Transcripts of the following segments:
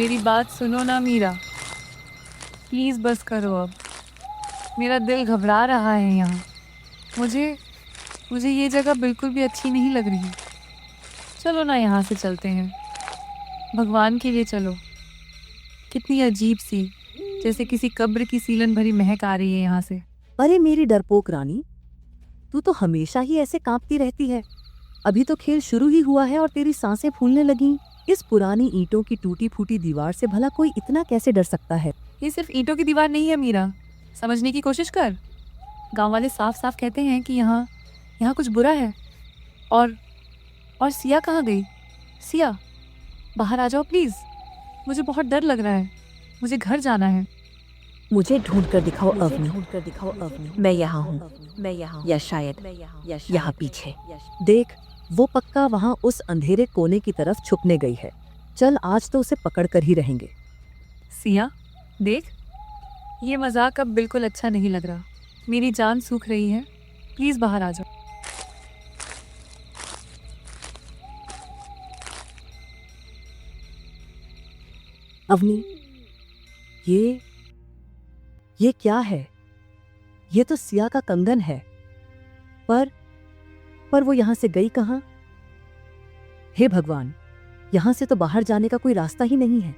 मेरी बात सुनो ना मीरा, प्लीज बस करो अब। मेरा दिल घबरा रहा है यहाँ। मुझे मुझे ये जगह बिल्कुल भी अच्छी नहीं लग रही। चलो ना यहाँ से चलते हैं, भगवान के लिए चलो। कितनी अजीब सी, जैसे किसी कब्र की सीलन भरी महक आ रही है यहाँ से। अरे मेरी डरपोक रानी, तू तो हमेशा ही ऐसे कांपती रहती है। अभी तो खेल शुरू ही हुआ है और तेरी सांसें फूलने लगीं। इस पुरानी ईंटों की टूटी फूटी दीवार से भला कोई इतना कैसे डर सकता है? ये सिर्फ ईंटों की दीवार नहीं है मीरा, समझने की कोशिश कर। गांव वाले साफ साफ कहते हैं कि यहाँ यहाँ कुछ बुरा है। और सिया कहाँ गई? सिया, बाहर आ जाओ प्लीज। मुझे बहुत डर लग रहा है, मुझे घर जाना है। मुझे ढूंढ कर दिखाओ अवनी। मैं यहाँ हूँ, या शायद यहाँ पीछे। देख, वो पक्का वहाँ उस अंधेरे कोने की तरफ छुपने गई है। चल, आज तो उसे पकड़ कर ही रहेंगे। सिया देख, ये मजाक अब बिल्कुल अच्छा नहीं लग रहा। मेरी जान सूख रही है, प्लीज बाहर आ जाओ। अवनी, ये क्या है? ये तो सिया का कंगन है। पर वो यहाँ से गई कहाँ? हे भगवान, यहाँ से तो बाहर जाने का कोई रास्ता ही नहीं है।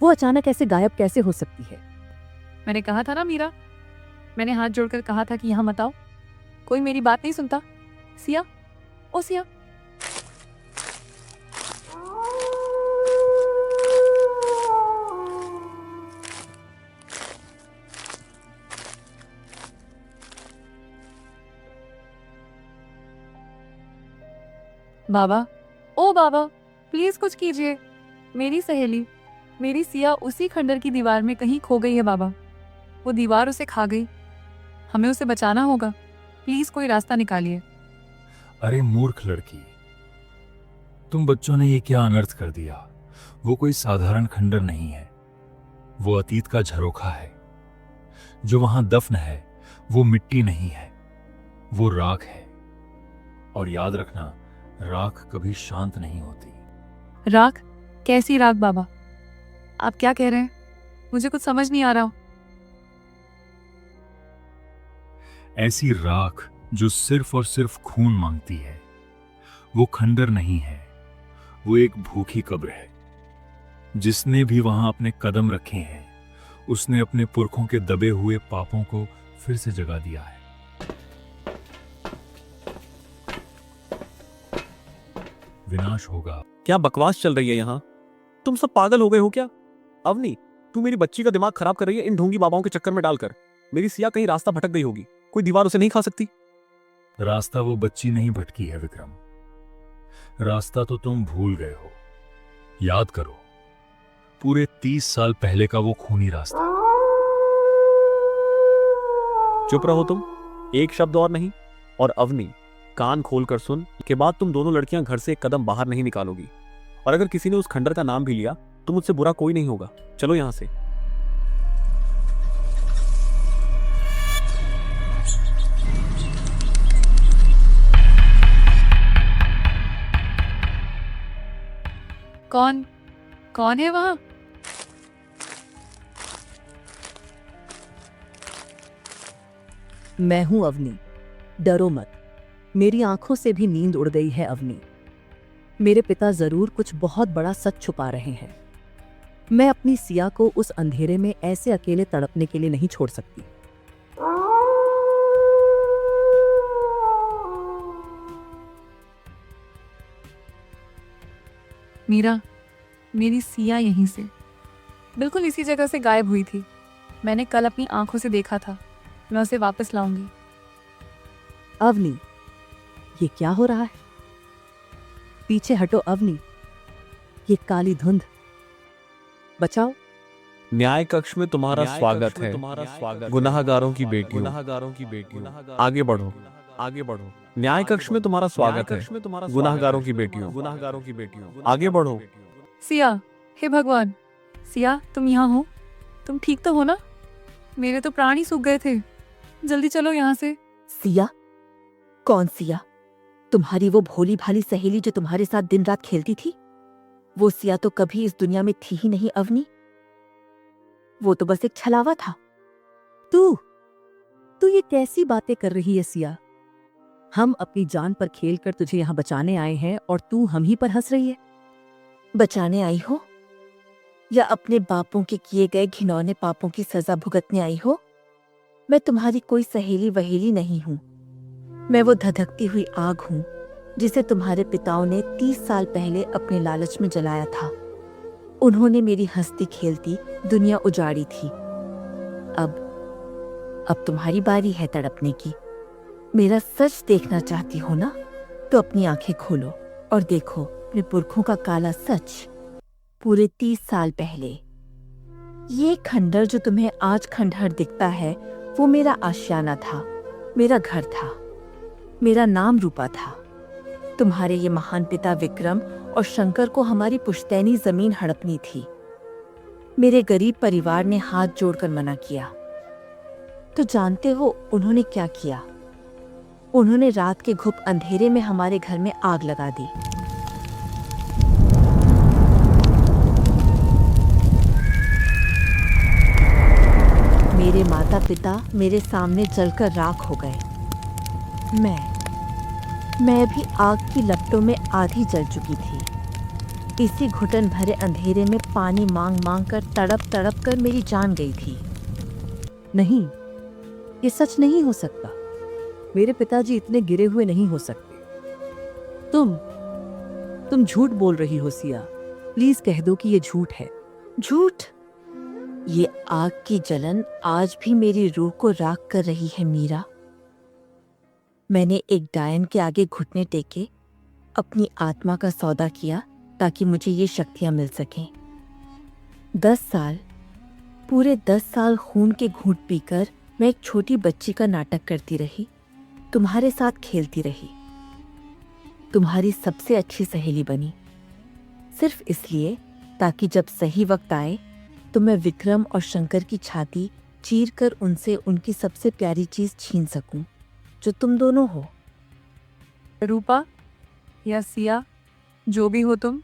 वो अचानक ऐसे गायब कैसे हो सकती है? मैंने कहा था ना मीरा, मैंने हाथ जोड़कर कहा था कि यहाँ मत आओ। कोई मेरी बात नहीं सुनता। सिया, ओ सिया। बाबा, ओ बाबा, प्लीज कुछ कीजिए। मेरी सहेली, मेरी सिया उसी खंडर की दीवार में कहीं खो गई है बाबा। वो दीवार उसे खा गई, हमें उसे बचाना होगा। प्लीज कोई रास्ता निकालिए। अरे मूर्ख लड़की, तुम बच्चों ने ये क्या अनर्थ कर दिया। वो कोई साधारण खंडर नहीं है, वो अतीत का झरोखा है। जो वहां दफन है वो मिट्टी नहीं है, वो राख है। और याद रखना, राख कभी शांत नहीं होती। राख? कैसी राख बाबा? आप क्या कह रहे हैं? मुझे कुछ समझ नहीं आ रहा। ऐसी राख जो सिर्फ और सिर्फ खून मांगती है। वो खंडर नहीं है, वो एक भूखी कब्र है। जिसने भी वहां अपने कदम रखे हैं, उसने अपने पुरखों के दबे हुए पापों को फिर से जगा दिया है। विनाश होगा। क्या बकवास चल रही है यहाँ? तुम सब पागल हो गए हो क्या? अवनी, तू मेरी बच्ची का दिमाग खराब कर रही है इन ढोंगी बाबाओं के चक्कर में डालकर। मेरी सिया कहीं रास्ता भटक गई होगी, कोई दीवार उसे नहीं खा सकती। रास्ता वो बच्ची नहीं भटकी है विक्रम, रास्ता तो तुम भूल गए हो। याद करो, पूरे 30 साल पहले का वो खूनी रास्ता। चुप रहो तुम, एक शब्द और नहीं। और अवनी, कान खोल कर सुन, के बाद तुम दोनों लड़कियां घर से एक कदम बाहर नहीं निकालोगी। और अगर किसी ने उस खंडर का नाम भी लिया तो मुझसे बुरा कोई नहीं होगा। चलो यहां से। कौन है वहां? मैं हूं अवनी, डरो मत। मेरी आंखों से भी नींद उड़ गई है अवनी। मेरे पिता जरूर कुछ बहुत बड़ा सच छुपा रहे हैं। मैं अपनी सिया को उस अंधेरे में ऐसे अकेले तड़पने के लिए नहीं छोड़ सकती। मीरा, मेरी सिया यहीं से, बिल्कुल इसी जगह से गायब हुई थी। मैंने कल अपनी आंखों से देखा था। मैं उसे वापस लाऊंगी। अवनी, ये क्या हो रहा है? पीछे हटो अवनी, ये काली धुंध। बचाओ। न्याय कक्ष में तुम्हारा स्वागत है, गुनाहगारों की बेटियों। आगे बढ़ो, आगे बढ़ो। न्याय कक्ष में तुम्हारा स्वागत है, गुनाहगारों की बेटियों। आगे बढ़ो। सिया, हे भगवान, सिया तुम यहाँ हो? तुम ठीक तो हो ना? मेरे तो प्राण ही सूख गए थे। जल्दी चलो यहाँ से। सिया? कौन सिया? तुम्हारी वो भोली भाली सहेली जो तुम्हारे साथ दिन रात खेलती थी? वो सिया तो कभी इस दुनिया में थी ही नहीं अवनी। वो तो बस एक छलावा था। तू तू ये कैसी बातें कर रही है सिया? हम अपनी जान पर खेलकर तुझे यहाँ बचाने आए हैं और तू हम ही पर हंस रही है। बचाने आई हो या अपने बापों के किए गए घिनौने पापों की सजा भुगतने आई हो? मैं तुम्हारी कोई सहेली वहेली नहीं हूं। मैं वो धधकती हुई आग हूं जिसे तुम्हारे पिताओं ने 30 साल पहले अपने लालच में जलाया था। उन्होंने मेरी हंसती खेलती दुनिया उजाड़ी थी। अब तुम्हारी बारी है तड़पने की। मेरा सच देखना चाहती हो ना, तो अपनी आंखें खोलो और देखो अपने पुरखों का काला सच। पूरे 30 साल पहले ये खंडर जो तुम्हें आज खंडहर दिखता है, वो मेरा आशियाना था, मेरा घर था, मेरा नाम रूपा था। तुम्हारे ये महान पिता विक्रम और शंकर को हमारी पुश्तैनी जमीन हड़पनी थी। मेरे गरीब परिवार ने हाथ जोड़कर मना किया। तो जानते हो उन्होंने क्या किया? उन्होंने रात के घुप अंधेरे में हमारे घर में आग लगा दी। मेरे माता पिता मेरे सामने जलकर राख हो गए। मैं भी आग की लपटों में आधी जल चुकी थी। इसी घुटन भरे अंधेरे में पानी मांग मांग कर तड़प कर मेरी जान गई थी। नहीं, ये सच नहीं हो सकता। मेरे पिताजी इतने गिरे हुए नहीं हो सकते। तुम झूठ बोल रही हो सिया। प्लीज कह दो कि ये झूठ है। झूठ? ये आग की जलन आज भी मेरी रूह को राख कर रही है मीरा। मैंने एक डायन के आगे घुटने टेके अपनी आत्मा का सौदा किया ताकि मुझे ये शक्तियां मिल सकें। 10 साल, पूरे 10 साल खून के घूंट पीकर मैं एक छोटी बच्ची का नाटक करती रही, तुम्हारे साथ खेलती रही, तुम्हारी सबसे अच्छी सहेली बनी, सिर्फ इसलिए ताकि जब सही वक्त आए तो मैं विक्रम और शंकर की छाती चीर कर उनसे उनकी सबसे प्यारी चीज छीन सकूं, जो तुम दोनों हो। रूपा या सिया, जो भी हो तुम,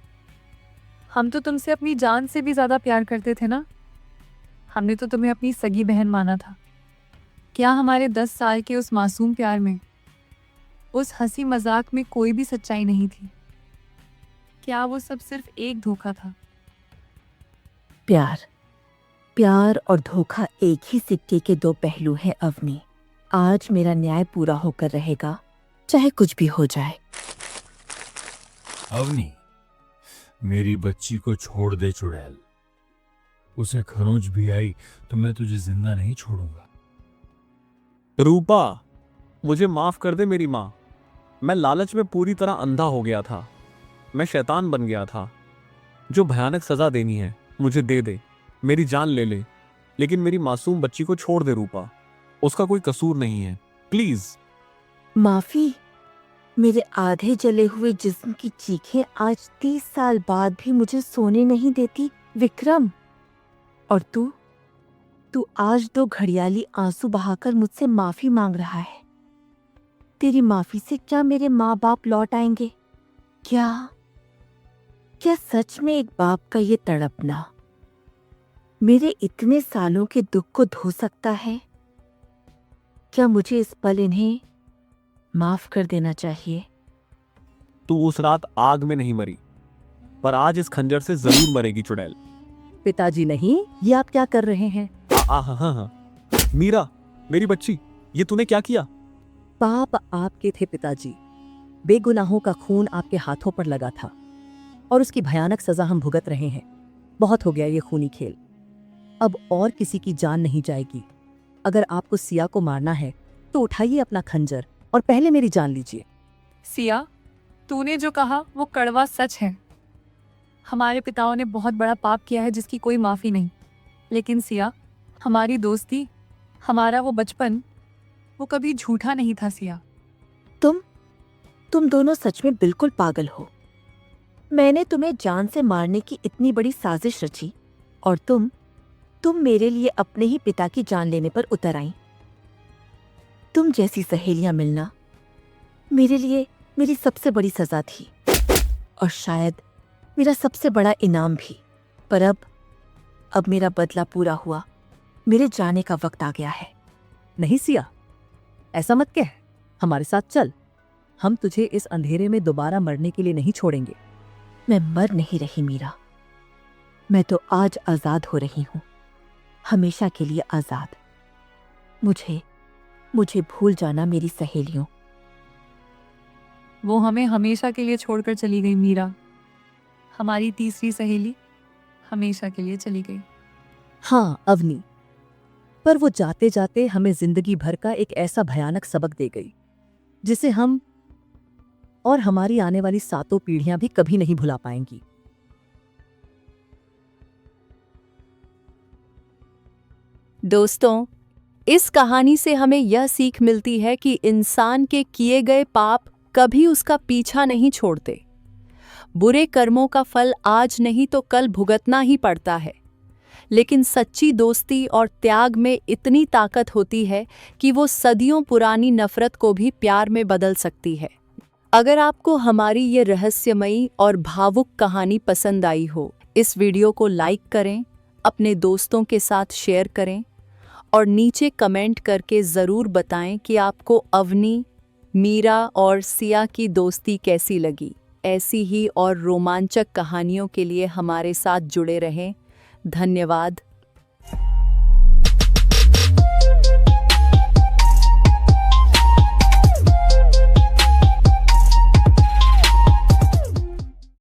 हम तो तुमसे अपनी जान से भी ज्यादा प्यार करते थे ना। हमने तो तुम्हें अपनी सगी बहन माना था। क्या हमारे 10 साल के उस मासूम प्यार में, उस हंसी मजाक में कोई भी सच्चाई नहीं थी? क्या वो सब सिर्फ एक धोखा था? प्यार और धोखा एक ही सिक्के के दो पहलू हैं अवनी। आज मेरा न्याय पूरा होकर रहेगा, चाहे कुछ भी हो जाए। अवनी, मेरी बच्ची को छोड़ दे चुड़ैल। उसे खरोंच भी आई तो मैं तुझे जिंदा नहीं छोड़ूंगा। रूपा, मुझे माफ कर दे मेरी माँ। मैं लालच में पूरी तरह अंधा हो गया था। मैं शैतान बन गया था। जो भयानक सजा देनी है मुझे दे दे, मेरी जान ले ले, लेकिन मेरी मासूम बच्ची को छोड़ दे रूपा। उसका कोई कसूर नहीं है, प्लीज। माफी? मेरे आधे जले हुए जिस्म की चीखें आज 30 साल बाद भी मुझे सोने नहीं देती विक्रम। और तू आज 2 घड़ियाली आंसू बहाकर मुझसे माफी मांग रहा है। तेरी माफी से क्या मेरे माँ बाप लौट आएंगे? क्या सच में एक बाप का ये तड़पना मेरे इतने सालों के दुख को धो सकता है? क्या मुझे इस पल इन्हें माफ कर देना चाहिए? तू उस रात आग में नहीं मरी, पर आज इस खंजर से जरूर मरेगी चुड़ैल। पिताजी नहीं, ये आप क्या कर रहे हैं? हाँ। मीरा, मेरी बच्ची, ये तूने क्या किया? पाप आपके थे पिताजी। बेगुनाहों का खून आपके हाथों पर लगा था और उसकी भयानक सजा हम भुगत रहे हैं। बहुत हो गया ये खूनी खेल। अब और किसी की जान नहीं जाएगी। अगर आपको सिया को मारना है तो उठाइए अपना खंजर और पहले मेरी जान लीजिए। सिया, तूने जो कहा वो कड़वा सच है। हमारे पिताओं ने बहुत बड़ा पाप किया है जिसकी कोई माफ़ी नहीं। लेकिन सिया, हमारी दोस्ती, हमारा वो बचपन, वो कभी झूठा नहीं था। सिया, तुम दोनों सच में बिल्कुल पागल हो। मैंने तुम्हें जान से मारने की इतनी बड़ी साजिश रची और तुम मेरे लिए अपने ही पिता की जान लेने पर उतर आई। तुम जैसी सहेलियां मिलना मेरे लिए मेरी सबसे बड़ी सजा थी। और शायद मेरा सबसे बड़ा इनाम भी। पर अब मेरा बदला पूरा हुआ। मेरे जाने का वक्त आ गया है। नहीं सिया, ऐसा मत कह। हमारे साथ चल। हम तुझे इस अंधेरे में दोबारा मरने के लिए नहीं छोड़ेंगे। मैं मर नहीं रही मीरा, मैं तो आज आजाद हो रही हूं, हमेशा के लिए आजाद। मुझे भूल जाना मेरी सहेलियों। वो हमें हमेशा के लिए छोड़कर चली गई मीरा। हमारी तीसरी सहेली हमेशा के लिए चली गई। हाँ अवनी, पर वो जाते जाते हमें जिंदगी भर का एक ऐसा भयानक सबक दे गई जिसे हम और हमारी आने वाली 7 पीढ़ियां भी कभी नहीं भुला पाएंगी। दोस्तों, इस कहानी से हमें यह सीख मिलती है कि इंसान के किए गए पाप कभी उसका पीछा नहीं छोड़ते। बुरे कर्मों का फल आज नहीं तो कल भुगतना ही पड़ता है, लेकिन सच्ची दोस्ती और त्याग में इतनी ताकत होती है कि वो सदियों पुरानी नफरत को भी प्यार में बदल सकती है। अगर आपको हमारी ये रहस्यमयी और भावुक कहानी पसंद आई हो, इस वीडियो को लाइक करें, अपने दोस्तों के साथ शेयर करें और नीचे कमेंट करके ज़रूर बताएं कि आपको अवनी, मीरा और सिया की दोस्ती कैसी लगी। ऐसी ही और रोमांचक कहानियों के लिए हमारे साथ जुड़े रहें। धन्यवाद।